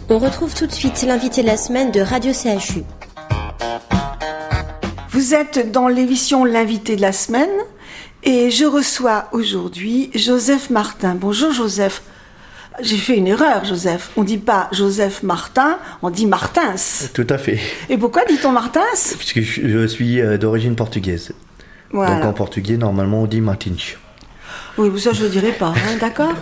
On retrouve tout de suite l'invité de la semaine de Radio CHU. Vous êtes dans l'émission L'invité de la semaine et je reçois aujourd'hui Joseph Martin. Bonjour Joseph. J'ai fait une erreur Joseph. On ne dit pas Joseph Martin, on dit Martins. Tout à fait. Et pourquoi dit-on Martins ? Puisque je suis d'origine portugaise. Voilà. Donc en portugais, normalement, on dit Martins. Oui, ça je ne le dirai pas, hein, d'accord.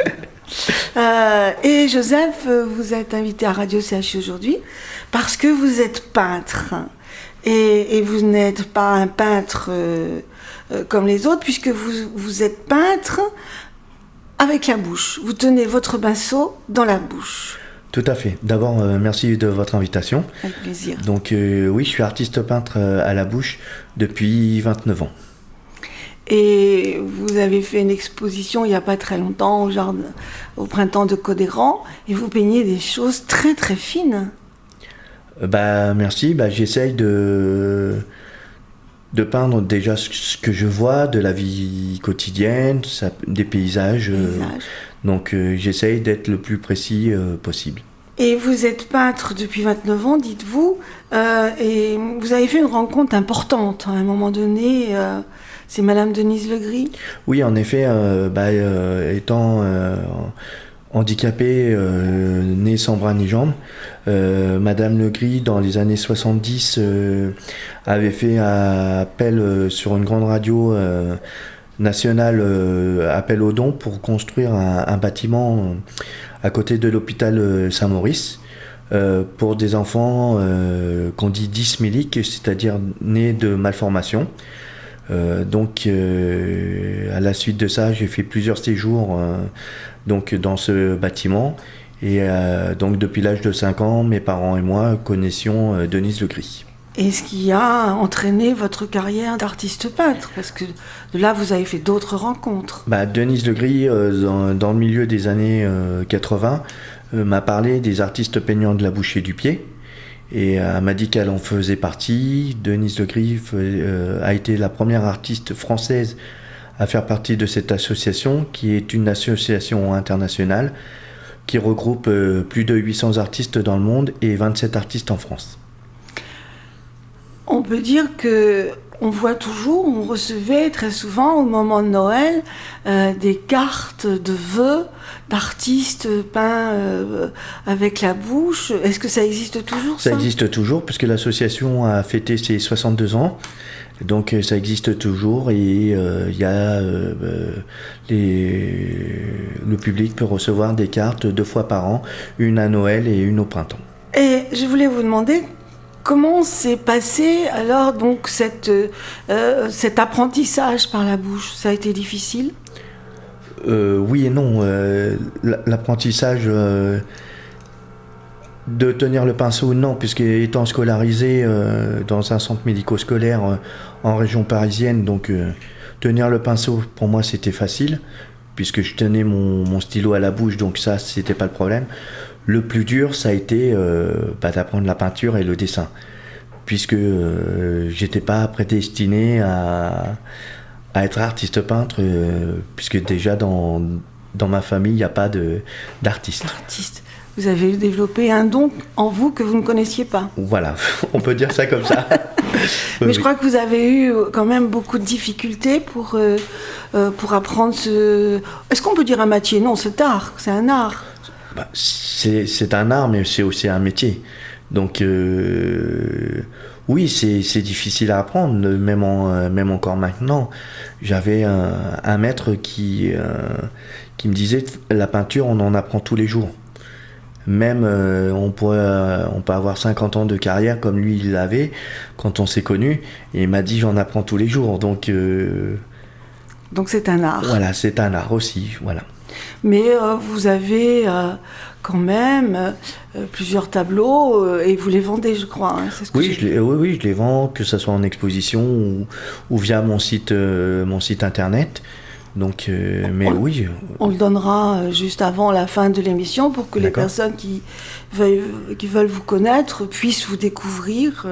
Et Joseph, vous êtes invité à Radio CHU aujourd'hui parce que vous êtes peintre. Et vous n'êtes pas un peintre comme les autres, puisque vous êtes peintre avec la bouche. Vous tenez votre pinceau dans la bouche. Tout à fait. D'abord, merci de votre invitation. Avec plaisir. Donc oui, je suis artiste peintre à la bouche depuis 29 ans. Et vous avez fait une exposition il n'y a pas très longtemps, au printemps de Codéran, et vous peignez des choses très très fines. Merci. J'essaye de peindre déjà ce que je vois de la vie quotidienne, des paysages. Donc j'essaye d'être le plus précis possible. Et vous êtes peintre depuis 29 ans, dites-vous, et vous avez fait une rencontre importante à un moment donné. C'est Madame Denise Legris ? Oui, en effet, étant handicapée, née sans bras ni jambes, Madame Legris, dans les années 70, avait fait appel sur une grande radio nationale, appel aux dons pour construire un bâtiment à côté de l'hôpital Saint-Maurice pour des enfants qu'on dit dysméliques, c'est-à-dire nés de malformations. Donc à la suite de ça, j'ai fait plusieurs séjours dans ce bâtiment et donc depuis l'âge de 5 ans, mes parents et moi connaissions Denise Legris. Et ce qui a entraîné votre carrière d'artiste peintre, parce que de là vous avez fait d'autres rencontres. Denise Legris, dans le milieu des années 80, m'a parlé des artistes peignants de la bouche et du pied. Et elle m'a dit qu'elle en faisait partie. Denise Legris a été la première artiste française à faire partie de cette association, qui est une association internationale qui regroupe plus de 800 artistes dans le monde et 27 artistes en France. On peut dire que on recevait très souvent au moment de Noël des cartes de vœux d'artistes peints avec la bouche. Est-ce que ça existe toujours, ça ? Ça existe toujours, puisque l'association a fêté ses 62 ans. Donc ça existe toujours et il y a le public peut recevoir des cartes 2 fois par an, une à Noël et une au printemps. Et je voulais vous demander comment s'est passé alors donc cet apprentissage par la bouche. Ça a été difficile ? Oui et non. L'apprentissage de tenir le pinceau, non, puisque étant scolarisé dans un centre médico-scolaire en région parisienne, donc tenir le pinceau pour moi c'était facile, puisque je tenais mon stylo à la bouche, donc ça c'était pas le problème. Le plus dur ça a été d'apprendre la peinture et le dessin, puisque j'étais pas prédestiné à être artiste peintre, puisque déjà dans ma famille il n'y a pas d'artiste. Vous avez développé un don en vous que vous ne connaissiez pas. Voilà, on peut dire ça comme ça. Mais je crois que vous avez eu quand même beaucoup de difficultés pour apprendre ce... Est-ce qu'on peut dire un métier ? Non, c'est art, c'est un art. C'est un art, mais c'est aussi un métier. Donc oui, c'est difficile à apprendre, même encore maintenant. J'avais un maître qui me disait la peinture, on en apprend tous les jours. Même on peut avoir 50 ans de carrière comme lui il l'avait quand on s'est connus, et il m'a dit j'en apprends tous les jours, donc c'est un art. Voilà, c'est un art aussi, voilà. Mais vous avez quand même plusieurs tableaux et vous les vendez, je crois. Hein, c'est ce que oui, je les vends, que ce soit en exposition ou via mon site internet. Donc, oui. On le donnera juste avant la fin de l'émission pour que les personnes qui veulent vous connaître puissent vous découvrir.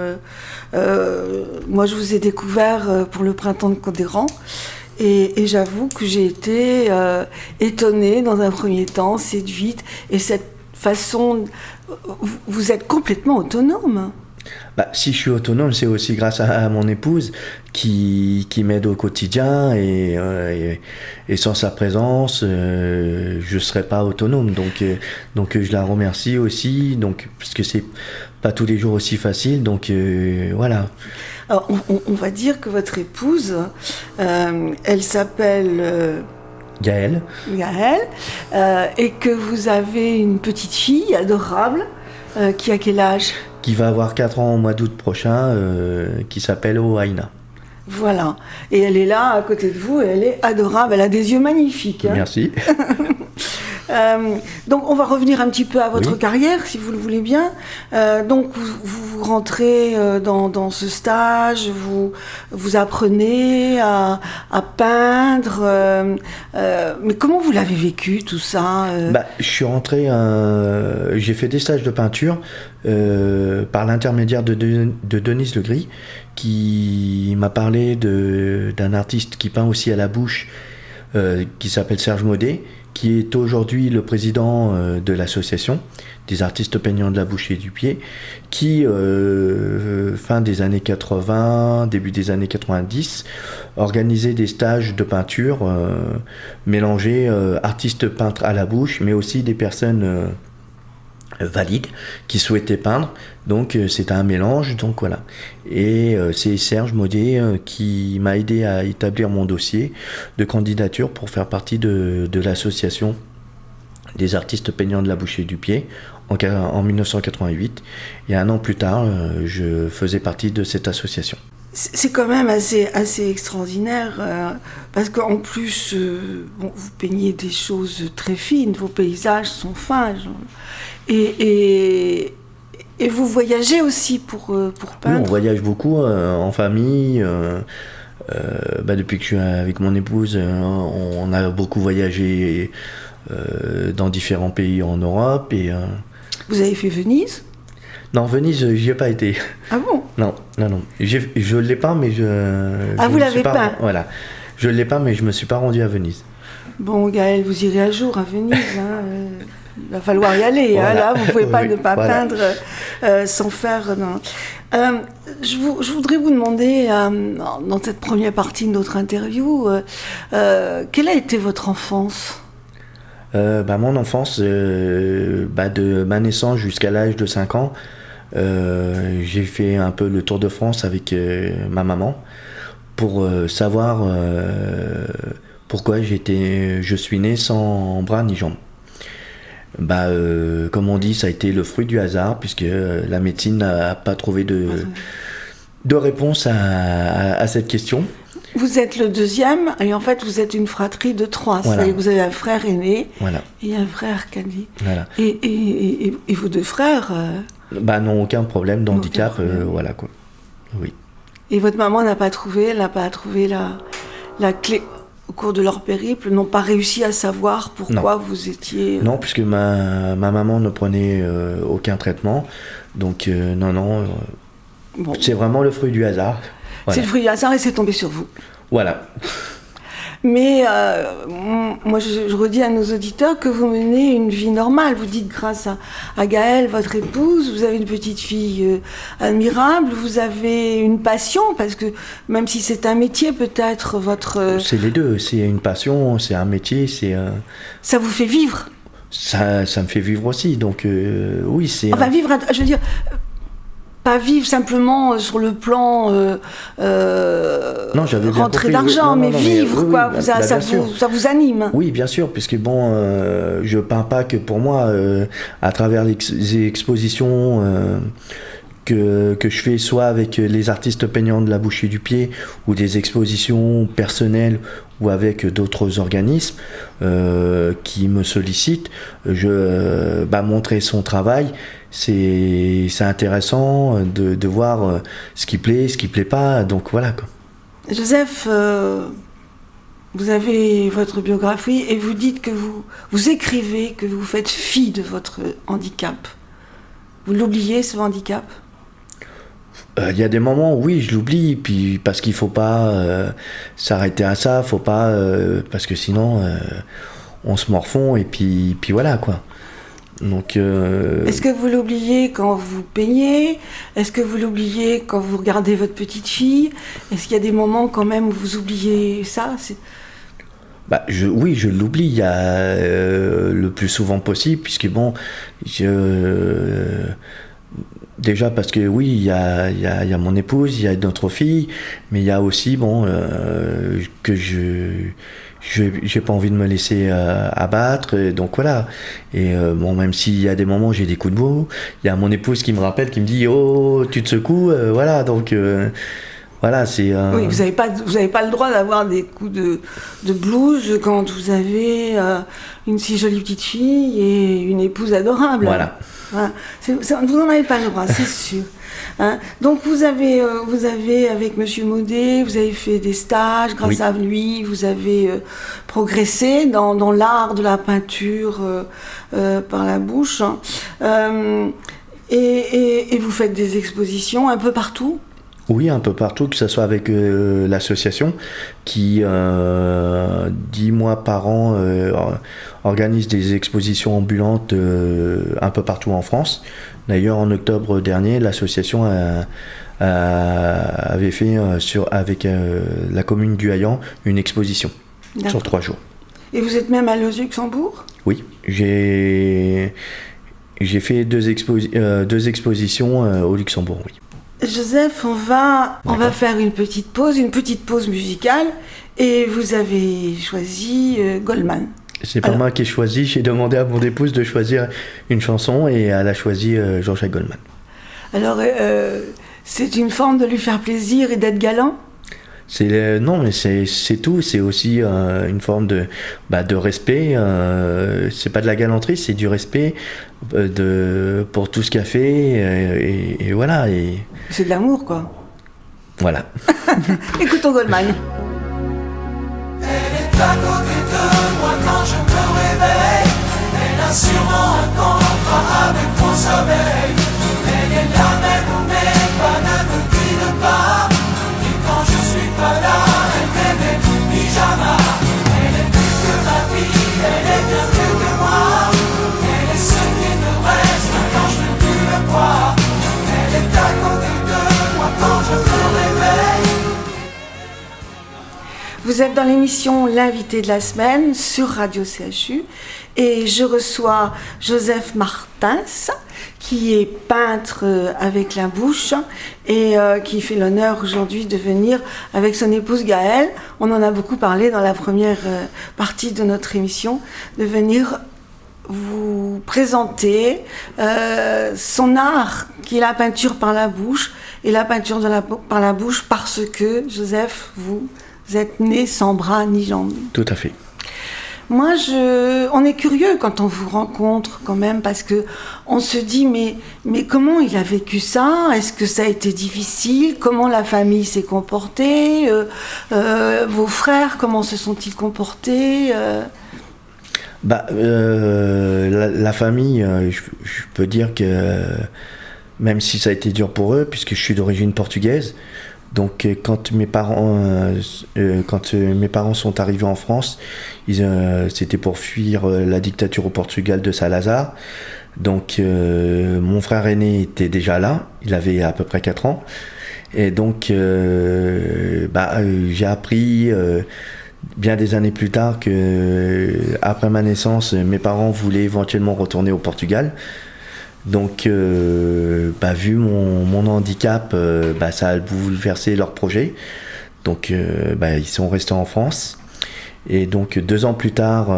Moi, je vous ai découvert pour le printemps de Codéran. Et j'avoue que j'ai été étonnée dans un premier temps, séduite, et cette façon, vous êtes complètement autonome. Bah, si je suis autonome, c'est aussi grâce à mon épouse qui m'aide au quotidien et sans sa présence, je ne serais pas autonome. Donc je la remercie aussi, parce que c'est pas tous les jours aussi facile. Donc voilà. Alors, on va dire que votre épouse, elle s'appelle Gaëlle, et que vous avez une petite fille adorable qui a quel âge ? Qui va avoir 4 ans au mois d'août prochain, qui s'appelle Oaina. Voilà. Et elle est là, à côté de vous, et elle est adorable. Elle a des yeux magnifiques. Hein. Merci. Donc, on va revenir un petit peu à votre carrière, si vous le voulez bien. Donc, vous rentrez dans ce stage, vous apprenez à peindre. Mais comment vous l'avez vécu, tout ça Je suis rentré, j'ai fait des stages de peinture par l'intermédiaire de Denise Legris, qui m'a parlé d'un artiste qui peint aussi à la bouche, qui s'appelle Serge Maudet, qui est aujourd'hui le président de l'association des artistes peignants de la bouche et du pied, qui, fin des années 80, début des années 90, organisait des stages de peinture mélangés artistes peintres à la bouche, mais aussi des personnes valides qui souhaitaient peindre. Donc c'était un mélange, donc voilà. Et c'est Serge Maudet qui m'a aidé à établir mon dossier de candidature pour faire partie de l'association des artistes peignants de la bouche et du pied en 1988. Et un an plus tard, je faisais partie de cette association. C'est quand même assez extraordinaire, parce qu'en plus, vous peignez des choses très fines, vos paysages sont fins, et vous voyagez aussi pour peindre. Oui, on voyage beaucoup en famille. Depuis que je suis avec mon épouse, on a beaucoup voyagé dans différents pays en Europe. Vous avez fait Venise ? Non, Venise, j'y ai pas été. Ah bon ? Non. Je l'ai pas, mais vous l'avez peint ? Voilà. Je l'ai pas, mais je me suis pas rendu à Venise. Bon, Gaëlle, vous irez un jour à Venise. Il va falloir y aller. Voilà. Là, vous ne pouvez pas ne pas peindre sans faire... Non. Je voudrais vous demander, dans cette première partie de notre interview, quelle a été votre enfance ? Mon enfance, de ma naissance jusqu'à l'âge de 5 ans, j'ai fait un peu le tour de France avec ma maman pour savoir pourquoi je suis né sans bras ni jambes. Comme on dit, ça a été le fruit du hasard, puisque la médecine n'a pas trouvé de réponse à cette question. Vous êtes le deuxième, et en fait, vous êtes une fratrie de 3. Voilà. C'est-à-dire que vous avez un frère aîné et un frère cadet. Voilà. Et vos deux frères n'ont aucun problème d'handicap, voilà quoi. Oui. Et votre maman n'a pas trouvé la clé au cours de leur périple, n'ont pas réussi à savoir pourquoi vous étiez... Non, puisque ma maman ne prenait aucun traitement, donc non. Bon. C'est vraiment le fruit du hasard. Voilà. C'est le fruit du hasard et c'est tombé sur vous. Voilà. Mais moi, je redis à nos auditeurs que vous menez une vie normale. Vous dites, grâce à Gaëlle, votre épouse, vous avez une petite fille admirable, vous avez une passion, parce que même si c'est un métier, peut-être votre... C'est les deux, c'est une passion, c'est un métier, c'est... Ça vous fait vivre ? Ça me fait vivre aussi, donc oui, c'est... Enfin, vivre, je veux dire... Pas vivre simplement sur le plan rentrée d'argent, mais vivre, quoi. Ça vous anime. Oui, bien sûr, puisque je peins pas que pour moi, à travers les expositions que je fais, soit avec les artistes peignants de la bouche et du pied, ou des expositions personnelles, ou avec d'autres organismes qui me sollicitent, montrer son travail. C'est intéressant de voir ce qui plaît, ce qui plaît pas, donc voilà quoi. Joseph, vous avez votre biographie et vous dites que vous écrivez que vous faites fi de votre handicap. Vous l'oubliez, ce handicap ? Il y a des moments où oui, je l'oublie, puis parce qu'il faut pas s'arrêter à ça, faut pas parce que sinon on se morfond et puis voilà quoi. Donc est-ce que vous l'oubliez quand vous peignez? Est-ce que vous l'oubliez quand vous regardez votre petite fille? Est-ce qu'il y a des moments quand même où vous oubliez ça? Oui, je l'oublie il y a, le plus souvent possible, puisque bon, déjà parce que oui, il y a mon épouse, il y a notre fille, mais il y a aussi que j'ai pas envie de me laisser abattre, et donc voilà. Et même s'il y a des moments où j'ai des coups de mou, il y a mon épouse qui me rappelle, qui me dit oh tu te secoues, voilà, donc voilà, c'est oui, vous avez pas le droit d'avoir des coups de blues quand vous avez une si jolie petite fille et une épouse adorable. Voilà. Vous n'en avez pas le droit, c'est sûr. Hein. Donc vous avez avec Monsieur Maudet, vous avez fait des stages grâce à lui, vous avez progressé dans l'art de la peinture par la bouche, hein. Et vous faites des expositions un peu partout. Oui, un peu partout, que ce soit avec l'association qui, 10 mois par an, organise des expositions ambulantes un peu partout en France. D'ailleurs, en octobre dernier, l'association avait fait avec la commune du Haillan une exposition sur 3 jours. Et vous êtes même allé au Luxembourg ? Oui, j'ai fait deux expositions au Luxembourg, oui. Joseph, on va faire une petite pause musicale, et vous avez choisi Goldman. C'est pas moi qui ai choisi, j'ai demandé à mon épouse de choisir une chanson et elle a choisi Jean-Jacques Goldman. Alors, c'est une forme de lui faire plaisir et d'être galant ? Non, mais c'est tout, c'est aussi une forme de respect, c'est pas de la galanterie, c'est du respect pour tout ce qu'il a fait, et voilà. C'est de l'amour, quoi. Voilà. Écoutons Goldman. Elle est à côté de moi quand je me réveille. Elle a sûrement un contrat avec mon sommeil. Elle est là même où mes pas ne me guident pas. Et quand je suis pas là, elle met mes pyjamas. Elle est plus que ma vie, elle est bien plus que moi. Elle est ce qui me reste quand je ne plus le croire. Elle est à côté de moi quand je me réveille. Vous êtes dans l'émission L'invité de la semaine sur Radio CHU, et je reçois Joseph Martins, qui est peintre avec la bouche et qui fait l'honneur aujourd'hui de venir avec son épouse Gaëlle. On en a beaucoup parlé dans la première partie de notre émission, de venir vous présenter son art, qui est la peinture par la bouche, et la peinture par la bouche parce que, Joseph, vous êtes né sans bras ni jambes. Tout à fait. Moi, on est curieux quand on vous rencontre quand même, parce que on se dit mais comment il a vécu ça ? Est-ce que ça a été difficile ? Comment la famille s'est comportée ? Vos frères, comment se sont-ils comportés ? La famille, je peux dire que même si ça a été dur pour eux, puisque je suis d'origine portugaise, donc quand mes parents sont arrivés en France, c'était pour fuir la dictature au Portugal de Salazar. Donc mon frère aîné était déjà là, il avait à peu près 4 ans. Et donc j'ai appris bien des années plus tard que après ma naissance, mes parents voulaient éventuellement retourner au Portugal. Donc, vu mon handicap, ça a bouleversé leur projet. Donc, ils sont restés en France. Et donc, 2 ans plus tard,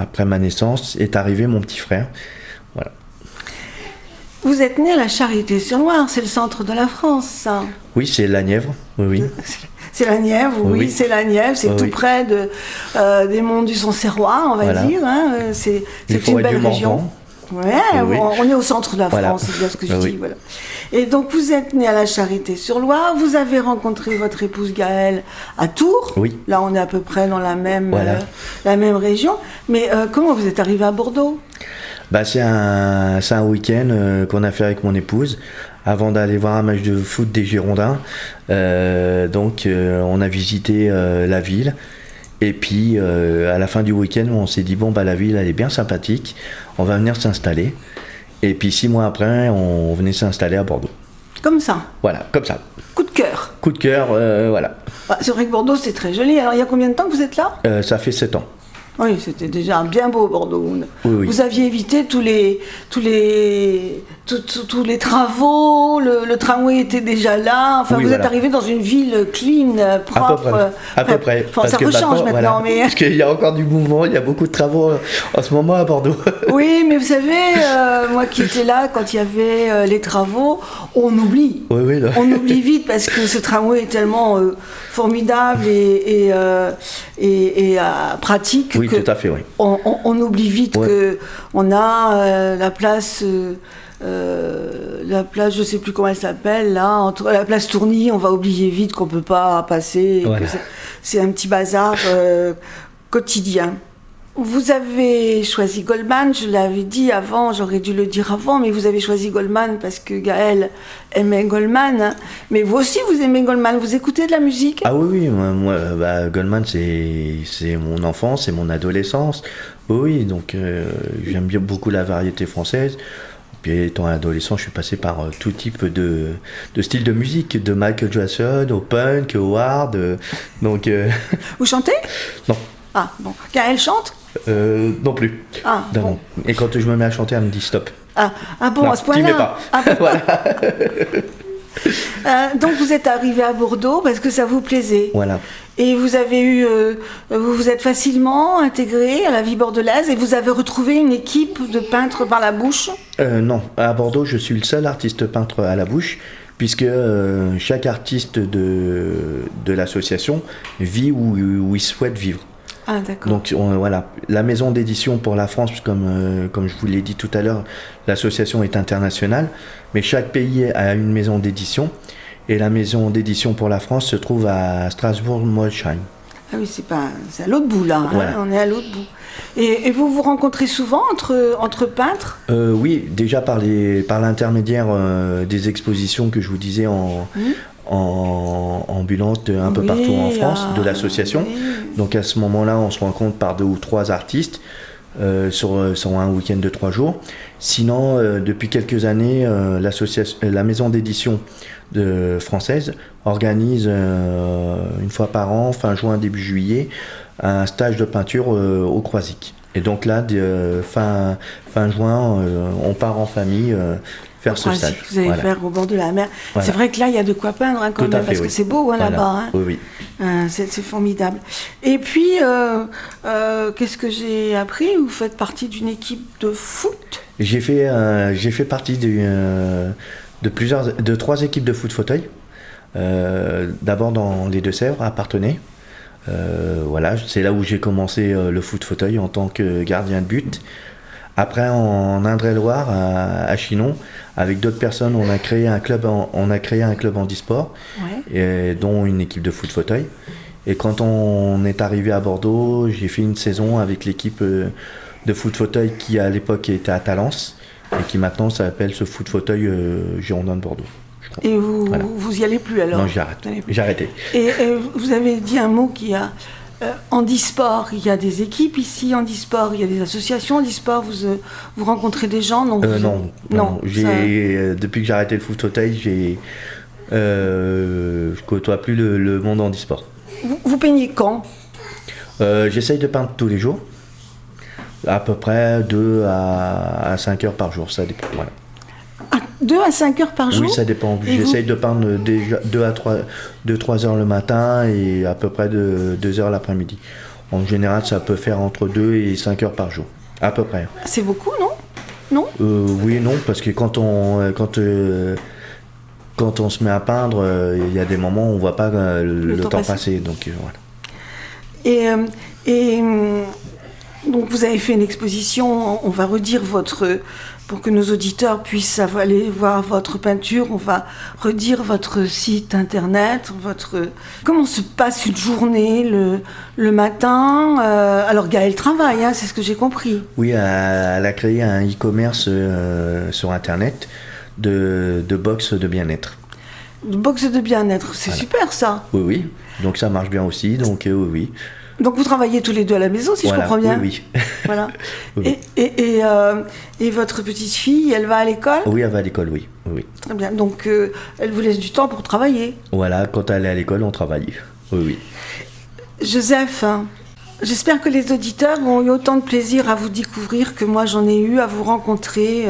après ma naissance, est arrivé mon petit frère. Voilà. Vous êtes né à la Charité-sur-Loire, c'est le centre de la France, ça ? Oui, c'est la Nièvre, oui. C'est la Nièvre, oui, c'est la Nièvre, c'est tout près des monts du Sancerrois, on va dire. Hein. C'est une belle région. Oui. On est au centre de la France, c'est bien ce que je dis. Voilà. Et donc vous êtes né à la Charité-sur-Loire, vous avez rencontré votre épouse Gaëlle à Tours. Oui. Là, on est à peu près dans la même région. Mais comment vous êtes arrivé à Bordeaux ? Bah, c'est un week-end qu'on a fait avec mon épouse avant d'aller voir un match de foot des Girondins. Donc on a visité la ville. Et puis à la fin du week-end, on s'est dit bon bah la ville elle est bien sympathique, on va venir s'installer. Et puis 6 mois après, on venait s'installer à Bordeaux. Comme ça. Voilà, comme ça. Coup de cœur. Coup de cœur, voilà. Ah, c'est vrai que Bordeaux, c'est très joli. Alors, il y a combien de temps que vous êtes là ? Ça fait 7 ans. Oui, c'était déjà bien beau, Bordeaux. Oui. Vous aviez évité tous les travaux, le tramway était déjà là. Enfin, Oui, vous voilà. êtes arrivé dans une ville clean, propre. À peu près. Enfin, ça rechange maintenant, voilà, mais... Parce qu'il y a encore du mouvement, il y a beaucoup de travaux en ce moment à Bordeaux. Oui, mais vous savez, moi qui étais là quand il y avait les travaux, on oublie. Oui, là. On oublie vite parce que ce tramway est tellement formidable et pratique. Oui, tout à fait, oui. On oublie vite que on a la place, je sais plus comment elle s'appelle, là, entre la place Tourny, on va oublier vite qu'on peut pas passer. Voilà. Que c'est un petit bazar quotidien. Vous avez choisi Goldman, je l'avais dit avant, j'aurais dû le dire avant, mais vous avez choisi Goldman parce que Gaël aimait Goldman. Hein. Mais vous aussi, vous aimez Goldman, vous écoutez de la musique ? Ah oui, moi Goldman, c'est mon enfance, c'est mon adolescence. Oui, donc j'aime bien beaucoup la variété française. Puis étant adolescent, je suis passé par tout type de style de musique, de Michael Jackson, au punk, au hard. Donc, Vous chantez ? Non. Ah, bon. Gaël chante ? Non plus. Ah, Non, bon. non. Et quand je me mets à chanter, elle me dit stop. Ah bon, Non, à ce point-là. t'y mets pas. Ah, bon. Voilà. Donc vous êtes arrivé à Bordeaux parce que ça vous plaisait. Voilà. Et vous avez eu, vous vous êtes facilement intégré à la vie bordelaise et vous avez retrouvé une équipe de peintres par la bouche. Non, à Bordeaux, je suis le seul artiste peintre à la bouche, puisque chaque artiste de l'association vit où il souhaite vivre. Ah d'accord. Donc voilà, la maison d'édition pour la France, comme je vous l'ai dit tout à l'heure, l'association est internationale, mais chaque pays a une maison d'édition, et la maison d'édition pour la France se trouve à Strasbourg-Molsheim. Ah oui, c'est à l'autre bout là. Hein, Voilà. on est à l'autre bout. Et vous vous rencontrez souvent entre peintres ? Oui, déjà par l'intermédiaire des expositions que je vous disais en ambulante un peu Oui, partout en France de l'association. oui. Donc à ce moment-là, on se rencontre par 2 ou 3 artistes sur un week-end de 3 jours. Sinon, depuis quelques années, la maison d'édition française organise une fois par an, fin juin, début juillet, un stage de peinture au Croisic. Et donc là, fin juin, on part en famille faire ce stage. Vous allez faire au bord de la mer. Voilà. C'est vrai que là, il y a de quoi peindre hein, quand Tout à même, fait, parce oui. que c'est beau hein, Voilà. là-bas. Hein. Oui. C'est formidable. Et puis, qu'est-ce que j'ai appris ? Vous faites partie d'une équipe de foot ? J'ai fait partie de 3 équipes de foot fauteuil. D'abord dans les Deux-Sèvres, à Parthenay. Voilà, c'est là où j'ai commencé le foot fauteuil en tant que gardien de but. Après, en Indre-et-Loire, à Chinon, avec d'autres personnes, on a créé un club handisport, dont une équipe de foot fauteuil. Et quand on est arrivé à Bordeaux, j'ai fait une saison avec l'équipe de foot fauteuil qui à l'époque était à Talence et qui maintenant s'appelle ce foot fauteuil Girondin de Bordeaux. Et vous Voilà. vous y allez plus alors ? Non, j'ai arrêté. Et vous avez dit un mot qui a handisport. Il y a des équipes ici handisport, il y a des associations handisport. Vous rencontrez des gens non, non. Depuis que j'ai arrêté le foot fauteuil, je côtoie plus le monde handisport. Vous peignez quand ? J'essaye de peindre tous les jours, à peu près 2 à 5 heures par jour, ça dépend. Voilà. 2 à 5 heures par jour ? Oui, ça dépend. Et J'essaye de peindre déjà 2-3 heures le matin et à peu près 2 heures l'après-midi. En général, ça peut faire entre 2 et 5 heures par jour, à peu près. C'est beaucoup, non ? Non ? Oui et non, parce que quand on se met à peindre, il y a des moments où on ne voit pas le temps passer. Donc voilà. Et Donc vous avez fait une exposition, on va redire pour que nos auditeurs puissent aller voir votre peinture, on va redire votre site internet, comment se passe une journée le matin. Alors Gaëlle travaille, c'est ce que j'ai compris. Oui, elle a créé un e-commerce sur internet de box de bien-être. De box de bien-être, c'est super ça. Oui, donc ça marche bien aussi, donc oui. Donc vous travaillez tous les deux à la maison, si je comprends bien. Oui. Voilà. Oui. Et votre petite fille, elle va à l'école ? Oui, elle va à l'école, oui. Très bien. Donc elle vous laisse du temps pour travailler. Voilà, quand elle est à l'école, on travaille. Oui. Joseph, j'espère que les auditeurs ont eu autant de plaisir à vous découvrir que moi j'en ai eu à vous rencontrer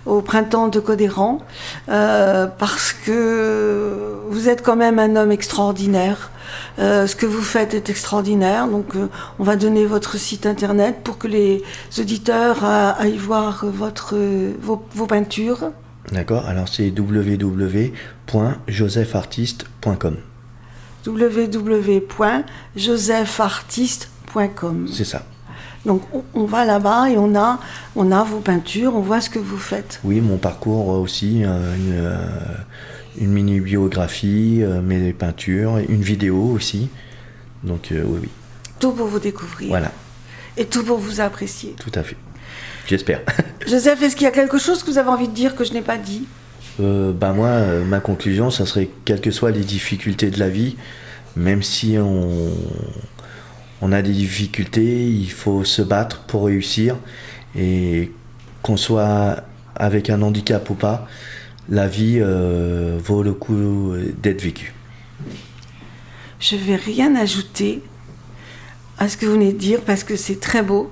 au printemps de Codéran, parce que vous êtes quand même un homme extraordinaire. Ce que vous faites est extraordinaire, donc on va donner votre site internet pour que les auditeurs aillent voir vos peintures. D'accord, alors c'est www.josephartiste.com. www.josephartiste.com. C'est ça. Donc on va là-bas et on a vos peintures, on voit ce que vous faites. Oui, mon parcours aussi, une mini-biographie, mes peintures, une vidéo aussi. Donc oui. Tout pour vous découvrir. Voilà. Et tout pour vous apprécier. Tout à fait. J'espère. Joseph, est-ce qu'il y a quelque chose que vous avez envie de dire que je n'ai pas dit ? Moi, ma conclusion, ça serait quelles que soient les difficultés de la vie, même si on a des difficultés, il faut se battre pour réussir. Et qu'on soit avec un handicap ou pas, la vie vaut le coup d'être vécue. Je ne vais rien ajouter à ce que vous venez de dire parce que c'est très beau.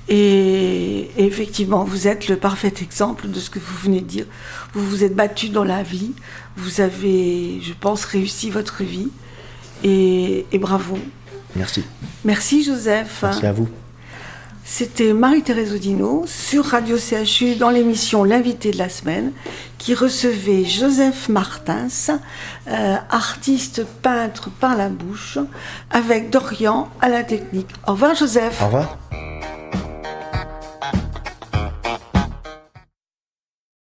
Et effectivement, vous êtes le parfait exemple de ce que vous venez de dire. Vous vous êtes battu dans la vie. Vous avez, je pense, réussi votre vie. Et bravo. Merci. Merci Joseph. Merci à vous. C'était Marie-Thérèse Audineau sur Radio CHU dans l'émission L'invité de la semaine qui recevait Joseph Martins, artiste peintre par la bouche, avec Dorian à la technique. Au revoir Joseph. Au revoir.